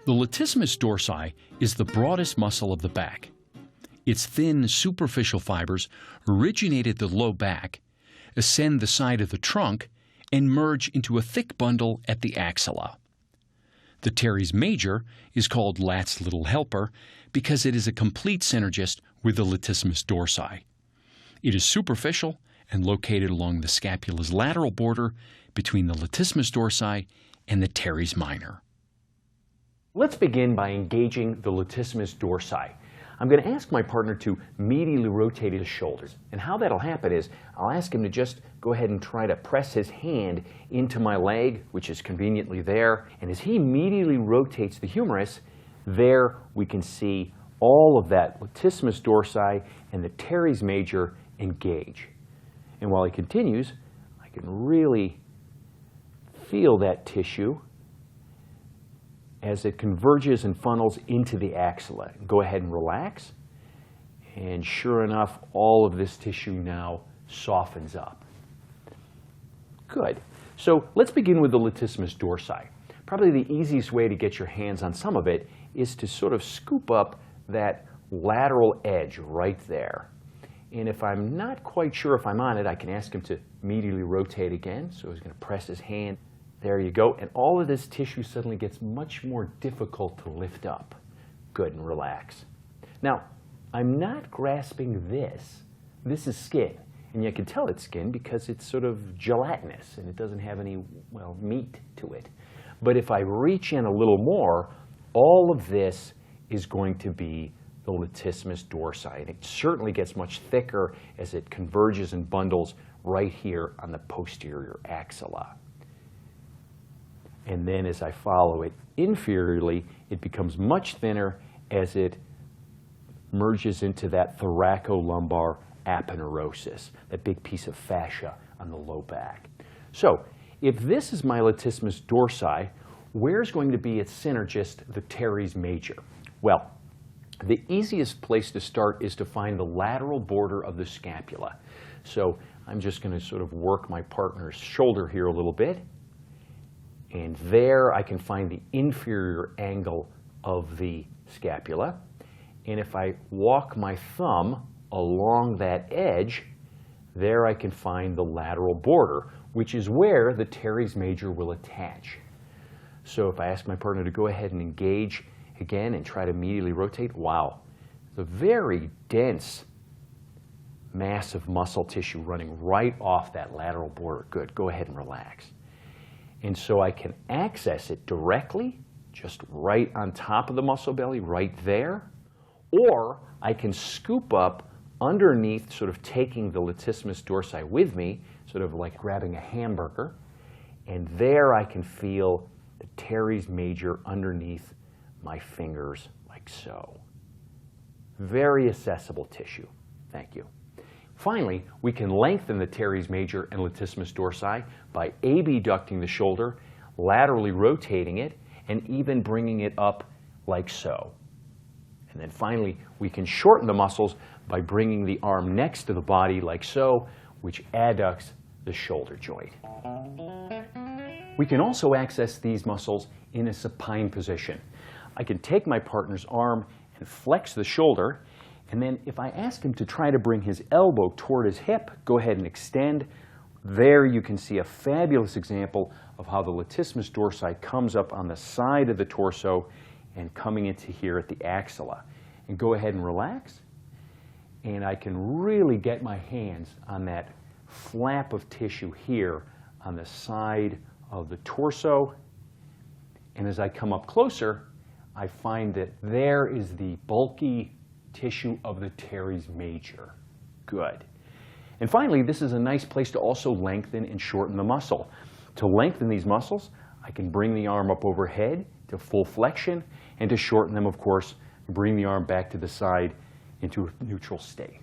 The latissimus dorsi is the broadest muscle of the back. Its thin superficial fibers originate at the low back, ascend the side of the trunk, and merge into a thick bundle at the axilla. The teres major is called Lat's little helper because it is a complete synergist with the latissimus dorsi. It is superficial and located along the scapula's lateral border between the latissimus dorsi and the teres minor. Let's begin by engaging the latissimus dorsi. I'm going to ask my partner to medially rotate his shoulders. And how that'll happen is I'll ask him to just go ahead and try to press his hand into my leg, which is conveniently there. And as he medially rotates the humerus, there we can see all of that latissimus dorsi and the teres major engage. And while he continues, I can really feel that tissue as it converges and funnels into the axilla. Go ahead and relax. And sure enough, all of this tissue now softens up. Good. So let's begin with the latissimus dorsi. Probably the easiest way to get your hands on some of it is to sort of scoop up that lateral edge right there. And if I'm not quite sure if I'm on it, I can ask him to medially rotate again. So he's going to press his hand. There you go. And all of this tissue suddenly gets much more difficult to lift up. Good, and relax. Now, I'm not grasping this. This is skin. And you can tell it's skin because it's sort of gelatinous and it doesn't have any, well, meat to it. But if I reach in a little more, all of this is going to be the latissimus dorsi. And it certainly gets much thicker as it converges and bundles right here on the posterior axilla. And then as I follow it inferiorly, it becomes much thinner as it merges into that thoracolumbar aponeurosis, that big piece of fascia on the low back. So if this is my latissimus dorsi, where's going to be its synergist, the teres major? Well, the easiest place to start is to find the lateral border of the scapula. So I'm just going to sort of work my partner's shoulder here a little bit. And there I can find the inferior angle of the scapula. And if I walk my thumb along that edge, there I can find the lateral border, which is where the teres major will attach. So if I ask my partner to go ahead and engage again and try to medially rotate, wow, the very dense mass of muscle tissue running right off that lateral border. Good, go ahead and relax. And so I can access it directly, just right on top of the muscle belly, right there. Or I can scoop up underneath, sort of taking the latissimus dorsi with me, sort of like grabbing a hamburger. And there I can feel the teres major underneath my fingers, like so. Very accessible tissue. Thank you. Finally, we can lengthen the teres major and latissimus dorsi by abducting the shoulder, laterally rotating it, and even bringing it up like so. And then finally, we can shorten the muscles by bringing the arm next to the body like so, which adducts the shoulder joint. We can also access these muscles in a supine position. I can take my partner's arm and flex the shoulder. And then if I ask him to try to bring his elbow toward his hip, go ahead and extend. There you can see a fabulous example of how the latissimus dorsi comes up on the side of the torso and coming into here at the axilla. And go ahead and relax. And I can really get my hands on that flap of tissue here on the side of the torso. And as I come up closer, I find that there is the bulky tissue of the teres major. Good. And finally, this is a nice place to also lengthen and shorten the muscle. To lengthen these muscles, I can bring the arm up overhead to full flexion, and to shorten them, of course, bring the arm back to the side into a neutral state.